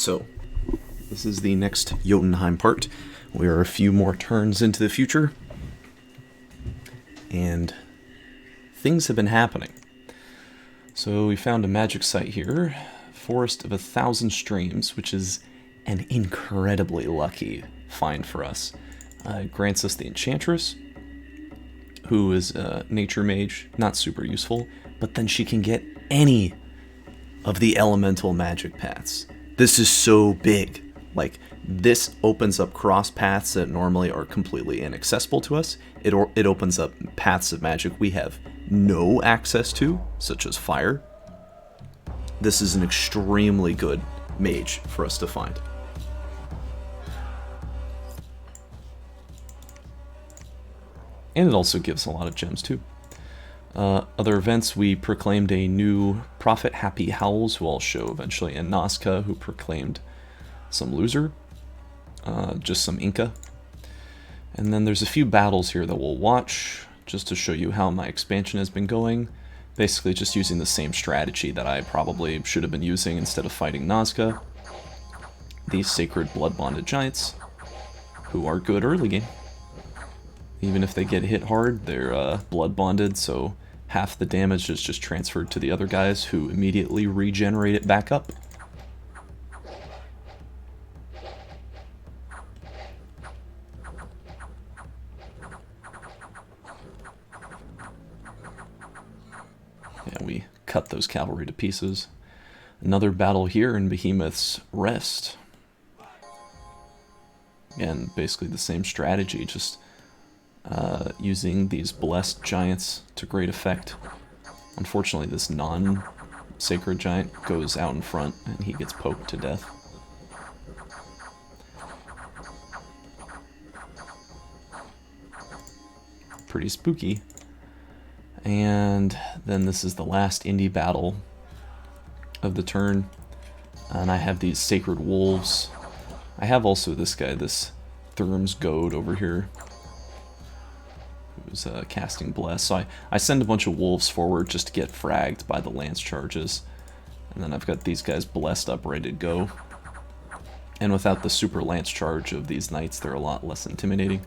So, this is the next Jotunheim part. We are a few more turns into the future, and things have been happening. So we found a magic site here, Forest of 1,000 Streams, which is an incredibly lucky find for us. It grants us the Enchantress, who is a nature mage, not super useful, but then she can get any of the elemental magic paths. This is so big. Like, this opens up cross paths that normally are completely inaccessible to us. It opens up paths of magic we have no access to, such as fire. This is an extremely good mage for us to find. And it also gives a lot of gems too. Other events, we proclaimed a new prophet, Happy Howls, who I'll show eventually, and Nazca, who proclaimed some loser, just some Inca. And then there's a few battles here that we'll watch, just to show you how my expansion has been going. Basically just using the same strategy that I probably should have been using instead of fighting Nazca. These sacred blood-bonded giants, who are good early game. Even if they get hit hard, they're blood-bonded, so half the damage is just transferred to the other guys, who immediately regenerate it back up. Yeah, we cut those cavalry to pieces. Another battle here in Behemoth's Rest. Again, basically the same strategy, just using these blessed giants to great effect. Unfortunately, this non-sacred giant goes out in front and he gets poked to death. Pretty spooky. And then this is the last indie battle of the turn. And I have these sacred wolves. I have also this guy, this Thurm's Goad over here, who's casting Bless. So I send a bunch of wolves forward just to get fragged by the lance charges. And then I've got these guys blessed up, ready to go. And without the super lance charge of these knights, they're a lot less intimidating.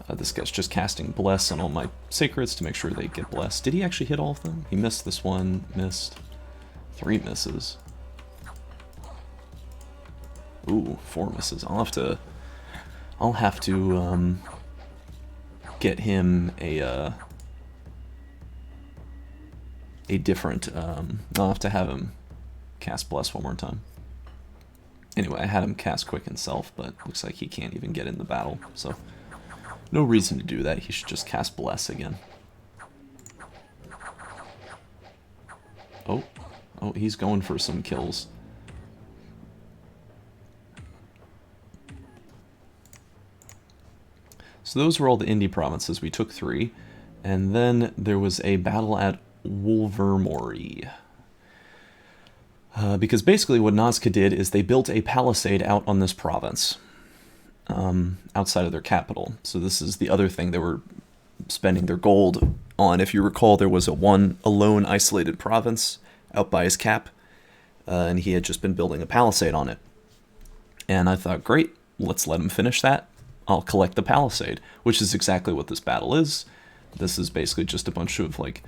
This guy's just casting Bless on all my sacreds to make sure they get blessed. Did he actually hit all of them? He missed this one, missed 3 misses. Ooh, 4 misses. I'll have to get him a different, I'll have to have him cast Bless one more time. Anyway, I had him cast Quicken Self, but looks like he can't even get in the battle, so no reason to do that. He should just cast Bless again. Oh, he's going for some kills. So those were all the indie provinces. We took 3. And then there was a battle at Wolvermory. Because basically what Nazca did is they built a palisade out on this province. Outside of their capital. So this is the other thing they were spending their gold on. If you recall, there was a lone isolated province out by his cap. And he had just been building a palisade on it. And I thought, great, let's let him finish that. I'll collect the palisade, which is exactly what this battle is. This is basically just a bunch of like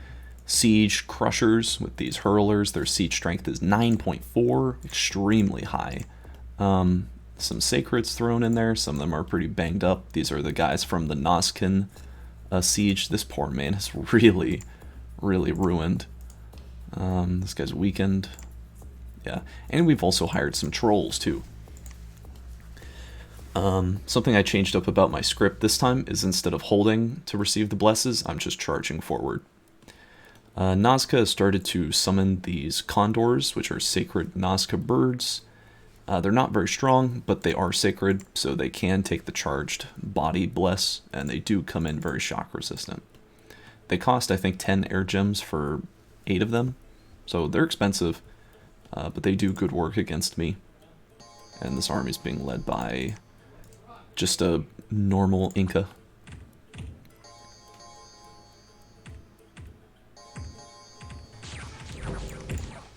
siege crushers with these hurlers. Their siege strength is 9.4, extremely high. Some sacreds thrown in there. Some of them are pretty banged up. These are the guys from the Nazcan siege. This poor man is really, really ruined. This guy's weakened. Yeah, and we've also hired some trolls too. Something I changed up about my script this time is instead of holding to receive the blesses, I'm just charging forward. Nazca has started to summon these condors, which are sacred Nazca birds. They're not very strong, but they are sacred, so they can take the charged body bless, and they do come in very shock resistant. They cost, I think, 10 air gems for 8 of them, so they're expensive, but they do good work against me. And this army's being led by just a normal Inca.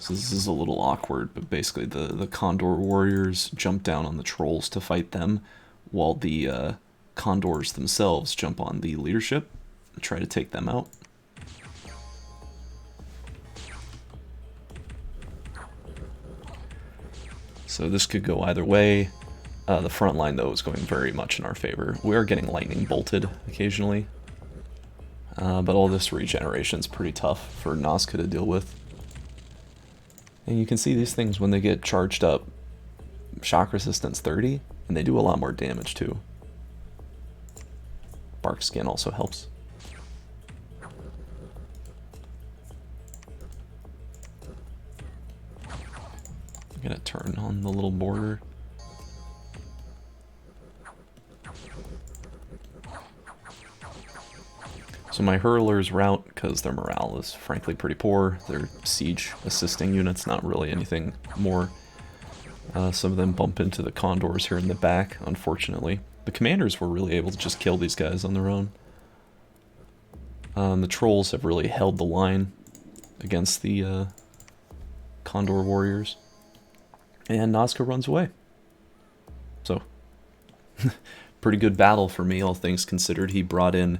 So this is a little awkward, but basically the Condor warriors jump down on the trolls to fight them, while the Condors themselves jump on the leadership and try to take them out. So this could go either way. The front line, though, is going very much in our favor. We are getting lightning bolted occasionally. But all this regeneration is pretty tough for Nazca to deal with. And you can see these things when they get charged up. Shock resistance 30, and they do a lot more damage too. Bark skin also helps. I'm gonna turn on the little border. So my hurlers rout because their morale is frankly pretty poor. They're siege assisting units, not really anything more. Some of them bump into the condors here in the back, unfortunately. The commanders were really able to just kill these guys on their own. The trolls have really held the line against the condor warriors. And Nazca runs away. So, pretty good battle for me, all things considered. He brought in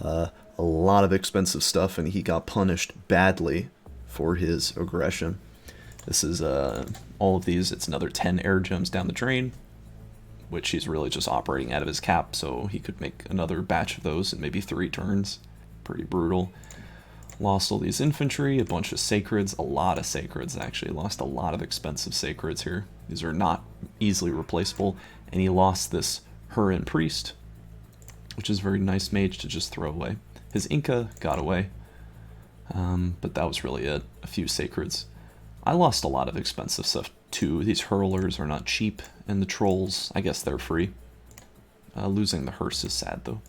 a lot of expensive stuff, and he got punished badly for his aggression. This is all of these. It's another 10 air gems down the drain, which he's really just operating out of his cap, so he could make another batch of those in maybe 3 turns. Pretty brutal. Lost all these infantry, a bunch of sacreds, a lot of sacreds actually. Lost a lot of expensive sacreds here. These are not easily replaceable, and he lost this Hurin priest, which is a very nice mage to just throw away. His Inca got away, but that was really it. A few sacreds. I lost a lot of expensive stuff too. These hurlers are not cheap, and the trolls, I guess they're free. Losing the hearse is sad though.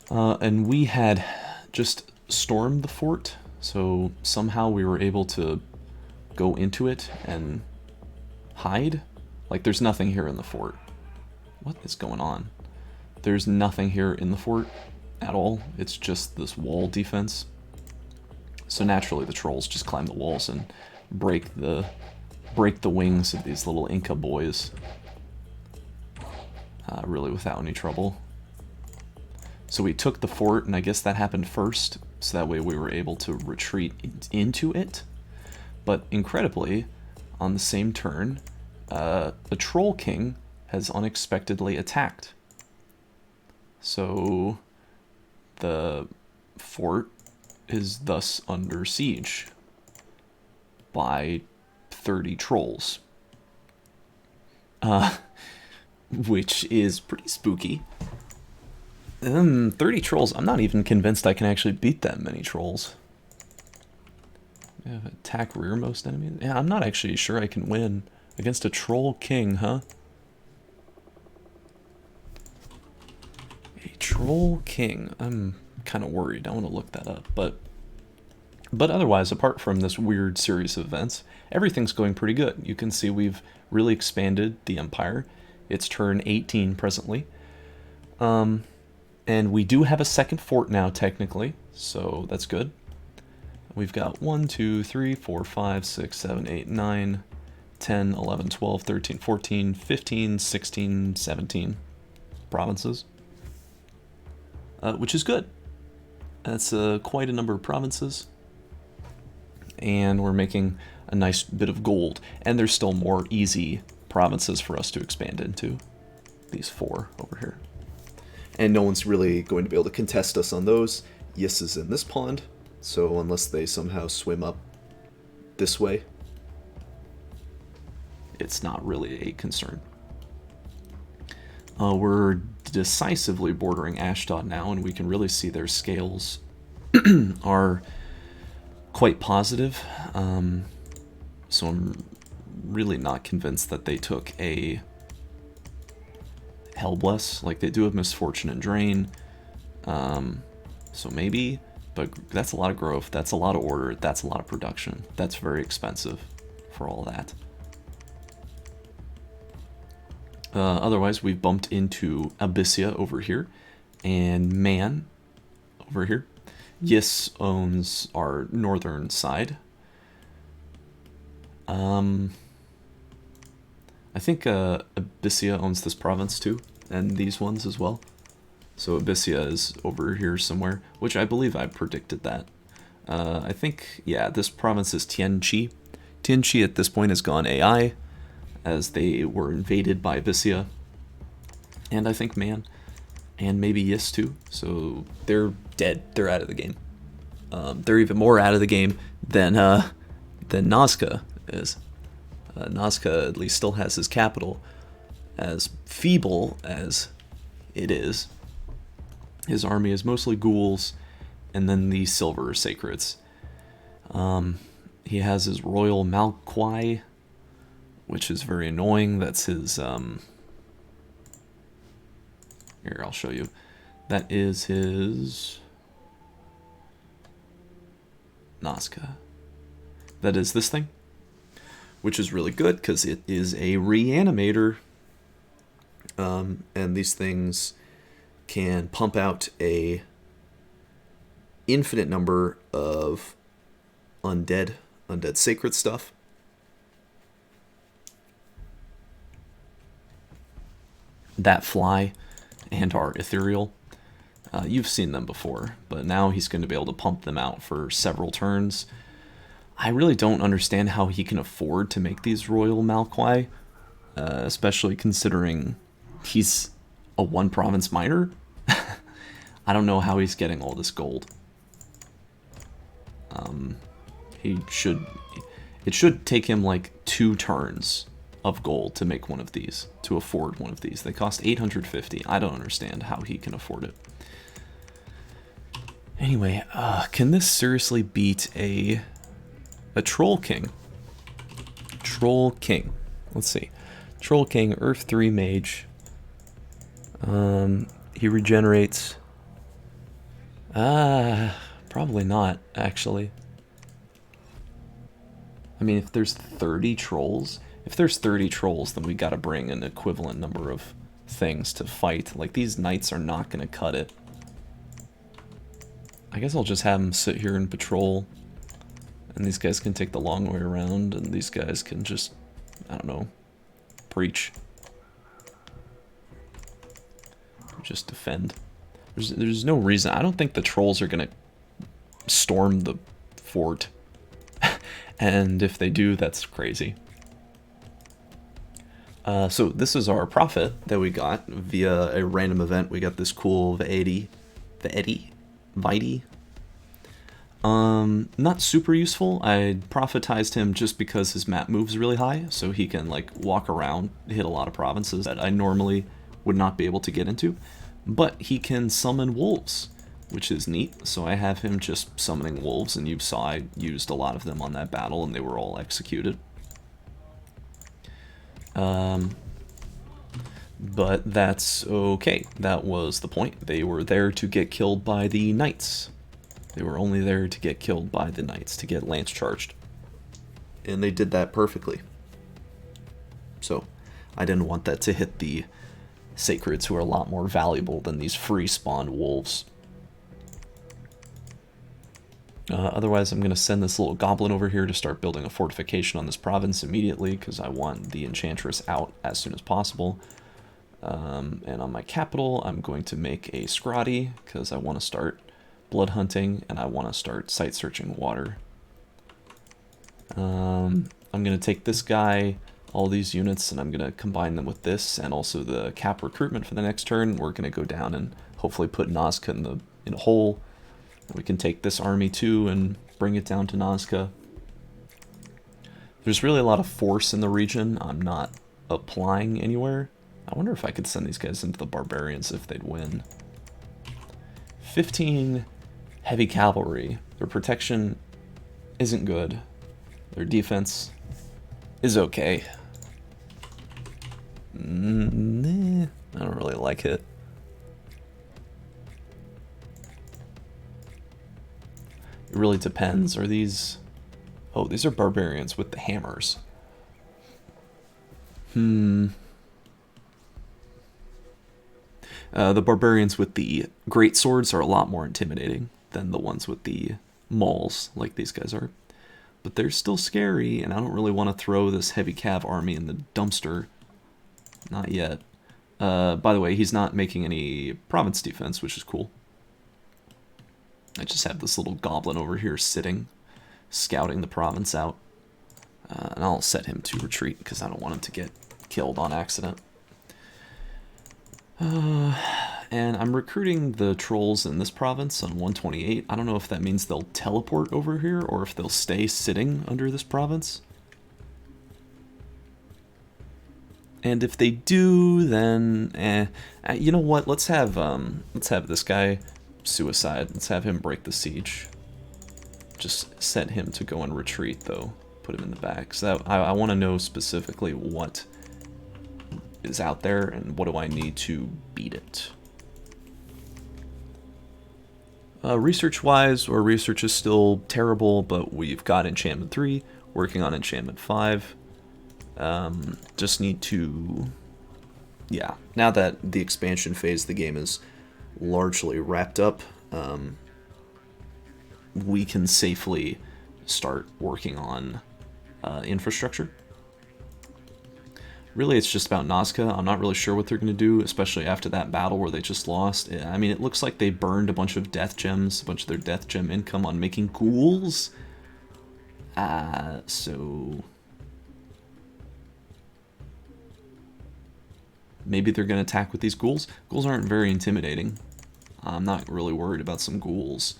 And we had just stormed the fort, so somehow we were able to go into it and hide. Like, there's nothing here in the fort. What is going on? There's nothing here in the fort at all. It's just this wall defense. So naturally the trolls just climb the walls and break the wings of these little Inca boys. Really without any trouble. So we took the fort, and I guess that happened first, so that way we were able to retreat into it. But incredibly, on the same turn, the Troll King has unexpectedly attacked. So the fort is thus under siege by 30 trolls. Which is pretty spooky. 30 trolls, I'm not even convinced I can actually beat that many trolls. Yeah, attack rearmost enemies? Yeah, I'm not actually sure I can win against a Troll King, huh? A Troll King. I'm kind of worried. I want to look that up. But otherwise, apart from this weird series of events, everything's going pretty good. You can see we've really expanded the empire. It's turn 18 presently. And we do have a second fort now, technically, so that's good. We've got 1, 2, 3, 4, 5, 6, 7, 8, 9, 10, 11, 12, 13, 14, 15, 16, 17 provinces. Which is good. That's quite a number of provinces. And we're making a nice bit of gold. And there's still more easy provinces for us to expand into. These 4 over here. And no one's really going to be able to contest us on those. Yis is in this pond, so unless they somehow swim up this way, it's not really a concern. We're decisively bordering Ashdod now, and we can really see their scales are quite positive. So I'm really not convinced that they took a Hellbless. Like, they do have Misfortune and Drain, so maybe, but that's a lot of growth, that's a lot of order, that's a lot of production, that's very expensive for all that. Otherwise, we've bumped into Abyssia over here, and Man over here. Yis owns our northern side, I think Abyssia owns this province too, and these ones as well. So Abyssia is over here somewhere, which I believe I predicted that. I think, yeah, this province is Tianqi. Tianqi at this point has gone AI, as they were invaded by Abyssia. And I think Man, and maybe Yis too. So they're dead. They're out of the game. They're even more out of the game than Nazca is. Nazca at least still has his capital. As feeble as it is, his army is mostly ghouls, and then the silver sacreds. He has his royal Malquai, which is very annoying. That's his, here, I'll show you. That is his Nazca. That is this thing, which is really good because it is a reanimator. And these things can pump out a infinite number of undead sacred stuff. That fly and are ethereal. You've seen them before, but now he's going to be able to pump them out for several turns. I really don't understand how he can afford to make these Royal Malquai, especially considering he's a one province miner. I don't know how he's getting all this gold. It should take him like 2 turns of gold to make one of these, to afford one of these. They cost 850. I don't understand how he can afford it. Anyway, can this seriously beat a Troll King? Troll King. Let's see. Troll King, Earth 3 Mage. He regenerates. Probably not, actually. I mean, if there's 30 trolls, then we gotta bring an equivalent number of things to fight. Like, these knights are not gonna cut it. I guess I'll just have them sit here and patrol, and these guys can take the long way around, and these guys can just, I don't know, preach. Just defend. There's no reason. I don't think the trolls are gonna storm the fort. And if they do, that's crazy. So this is our profit that we got via a random event. We got this cool Vidi. Not super useful. I profitized him just because his map moves really high, so he can like walk around, hit a lot of provinces that I normally would not be able to get into. But he can summon wolves, which is neat. So I have him just summoning wolves, and you saw I used a lot of them on that battle, and they were all executed. But that's okay. That was the point. They were there to get killed by the knights. They were only there to get killed by the knights, to get lance charged. And they did that perfectly. So I didn't want that to hit the sacreds, who are a lot more valuable than these free spawned wolves. Otherwise, I'm going to send this little goblin over here to start building a fortification on this province immediately, because I want the enchantress out as soon as possible. And on my capital, I'm going to make a scrotty, because I want to start blood hunting, and I want to start site searching water. I'm going to take this guy, all these units, and I'm going to combine them with this, and also the cap recruitment for the next turn. We're going to go down and hopefully put Nazca in a hole. We can take this army too and bring it down to Nazca. There's really a lot of force in the region I'm not applying anywhere. I wonder if I could send these guys into the barbarians if they'd win. 15 heavy cavalry. Their protection isn't good. Their defense is okay. Nah, I don't really like it. It really depends. Are these... Oh, these are barbarians with the hammers. The barbarians with the great swords are a lot more intimidating than the ones with the mauls, like these guys are. but they're still scary, and I don't really want to throw this heavy cav army in the dumpster. Not yet. By the way, he's not making any province defense, which is cool. I just have this little goblin over here sitting, scouting the province out. And I'll set him to retreat because I don't want him to get killed on accident. And I'm recruiting the trolls in this province on 128. I don't know if that means they'll teleport over here or if they'll stay sitting under this province. And if they do, then you know what? Let's have this guy suicide. Let's have him break the siege. Just set him to go and retreat, though. Put him in the back. So I want to know specifically what is out there and what do I need to beat it. Research-wise, our research is still terrible, but we've got Enchantment 3, working on Enchantment 5. Just need to... Yeah, now that the expansion phase of the game is largely wrapped up, we can safely start working on infrastructure. Really, it's just about Nazca. I'm not really sure what they're going to do, especially after that battle where they just lost. I mean, it looks like they burned a bunch of death gems, a bunch of their death gem income on making ghouls. So... maybe they're going to attack with these ghouls. Ghouls aren't very intimidating. I'm not really worried about some ghouls.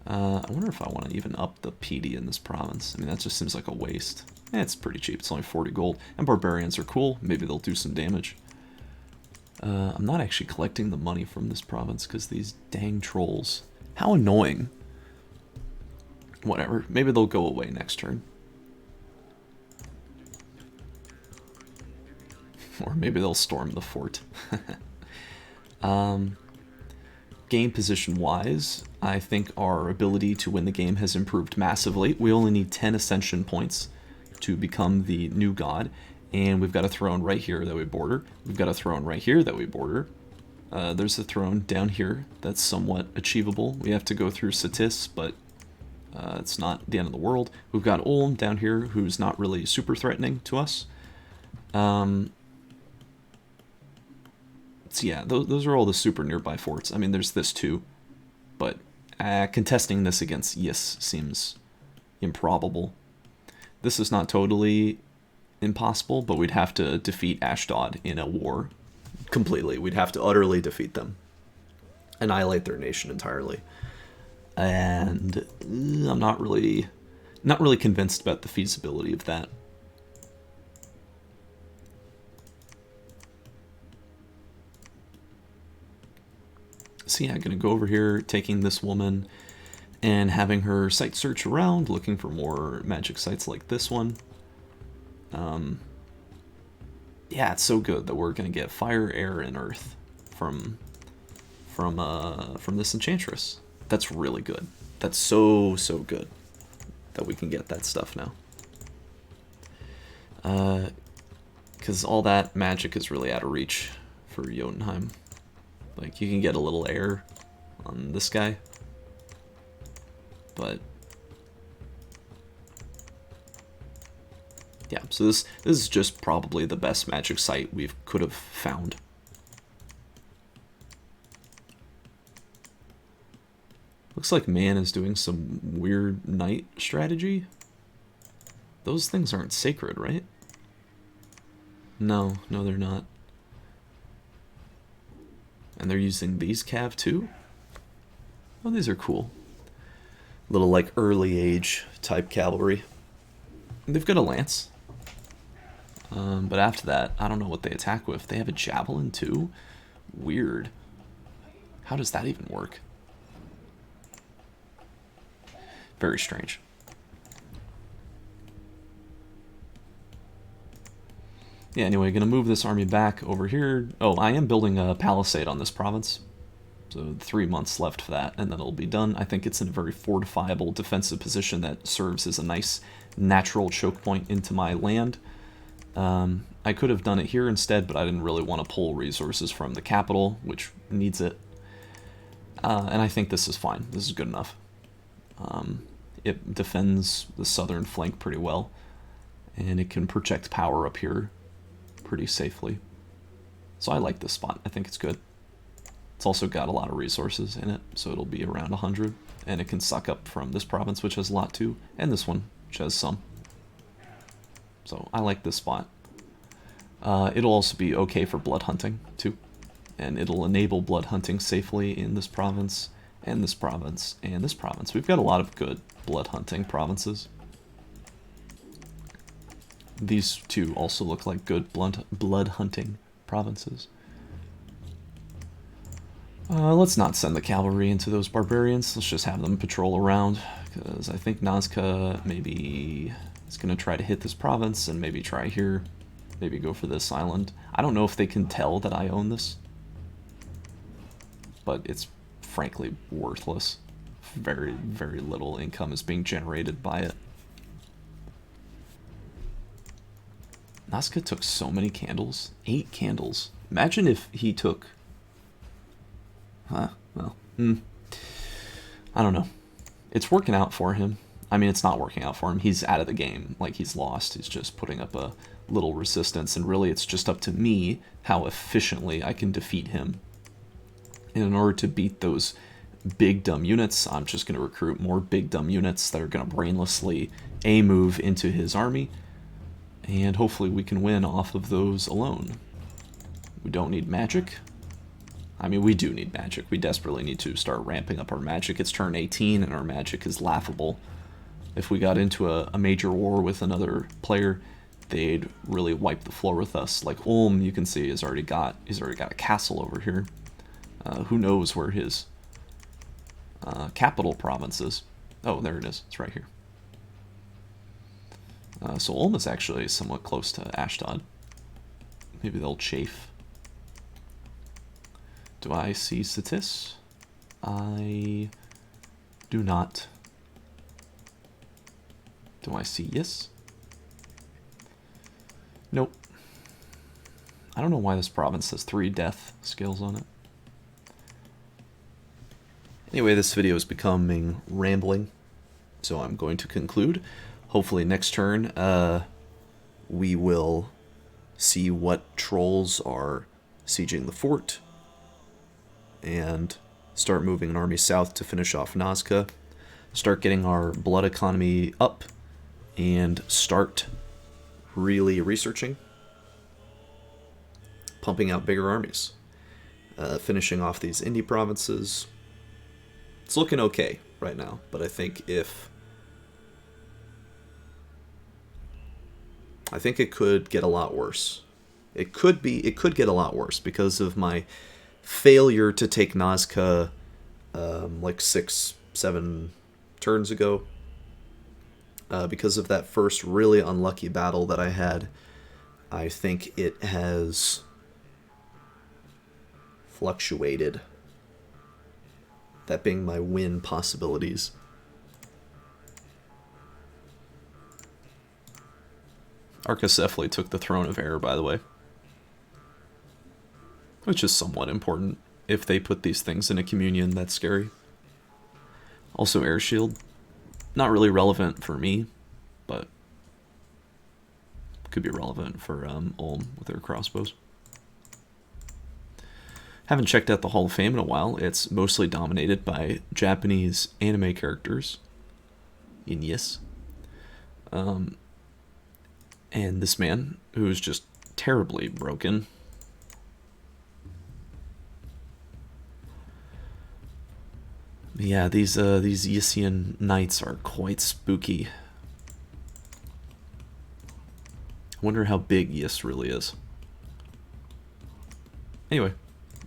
I wonder if I want to even up the PD in this province. I mean, that just seems like a waste. It's pretty cheap. It's only 40 gold. And barbarians are cool. Maybe they'll do some damage. I'm not actually collecting the money from this province because these dang trolls. How annoying. Whatever. Maybe they'll go away next turn. Or maybe they'll storm the fort. Game position-wise, I think our ability to win the game has improved massively. We only need 10 ascension points to become the new god, and we've got a throne right here that we border. We've got a throne right here that we border. There's a throne down here that's somewhat achievable. We have to go through Satis, but it's not the end of the world. We've got Ulm down here, who's not really super threatening to us. So yeah, those are all the super nearby forts. I mean, there's this too, but contesting this against Yis seems improbable. This is not totally impossible, but we'd have to defeat Ashdod in a war completely. We'd have to utterly defeat them, annihilate their nation entirely, and I'm not really convinced about the feasibility of that. So yeah, I'm going to go over here, taking this woman and having her site search around, looking for more magic sites like this one. Yeah, it's so good that we're going to get fire, air, and earth from this enchantress. That's really good. That's so good that we can get that stuff now. Because all that magic is really out of reach for Jotunheim. Like, you can get a little air on this guy, but yeah, so this is just probably the best magic site we could have found. Looks like man is doing some weird knight strategy. Those things aren't sacred, right? No, they're not. And they're using these cav too? Oh, these are cool. Little, like, early age type cavalry. They've got a lance. But after that, I don't know what they attack with. They have a javelin too? Weird. How does that even work? Very strange. Yeah, anyway, gonna move this army back over here. Oh, I am building a palisade on this province. So 3 months left for that, and then it'll be done. I think it's in a very fortifiable defensive position that serves as a nice natural choke point into my land. I could have done it here instead, but I didn't really want to pull resources from the capital, which needs it. And I think this is fine. This is good enough. It defends the southern flank pretty well, and it can project power up here pretty safely. So I like this spot. I think it's good. It's also got a lot of resources in it, so it'll be around 100, and it can suck up from this province, which has a lot too, and this one, which has some. So I like this spot. It'll also be okay for blood hunting too, and it'll enable blood hunting safely in this province, and this province, and this province. We've got a lot of good blood hunting provinces. These two also look like good blood hunting provinces. Let's not send the cavalry into those barbarians. Let's just have them patrol around, because I think Nazca maybe is going to try to hit this province and maybe try here. Maybe go for this island. I don't know if they can tell that I own this, but it's frankly worthless. Very, very little income is being generated by it. Nazca took so many candles. 8 candles. Imagine if he took... well, I don't know. It's working out for him. I mean, it's not working out for him. He's out of the game. Like, he's lost. He's just putting up a little resistance, and really it's just up to me how efficiently I can defeat him. And in order to beat those big dumb units, I'm just going to recruit more big dumb units that are going to brainlessly A-move into his army, and hopefully we can win off of those alone. We don't need magic. I mean, we do need magic. We desperately need to start ramping up our magic. It's turn 18 and our magic is laughable. If we got into a major war with another player, they'd really wipe the floor with us. Like Ulm, you can see, he's already got a castle over here. Who knows where his capital province is? Oh, there it is. It's right here. So Ulm is actually somewhat close to Ashdod. Maybe they'll chafe. Do I see Satis? I do not. Do I see yes? Nope. I don't know why this province has 3 death scales on it. Anyway, this video is becoming rambling, so I'm going to conclude. Hopefully next turn we will see what trolls are sieging the fort and start moving an army south to finish off Nazca, start getting our blood economy up, and start really researching, pumping out bigger armies, finishing off these indie provinces. It's looking okay right now, but I think it could get a lot worse. It could get a lot worse because of my failure to take Nazca like 6-7 turns ago. Because of that first really unlucky battle that I had, I think it has fluctuated. That being my win possibilities. Arcacephaly took the Throne of Air, by the way. Which is somewhat important. If they put these things in a communion, that's scary. Also Air Shield. Not really relevant for me, but could be relevant for Ulm with their crossbows. Haven't checked out the Hall of Fame in a while. It's mostly dominated by Japanese anime characters. Yes. And this man, who's just terribly broken. Yeah, these Ysian knights are quite spooky. I wonder how big Yis really is. Anyway,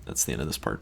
that's the end of this part.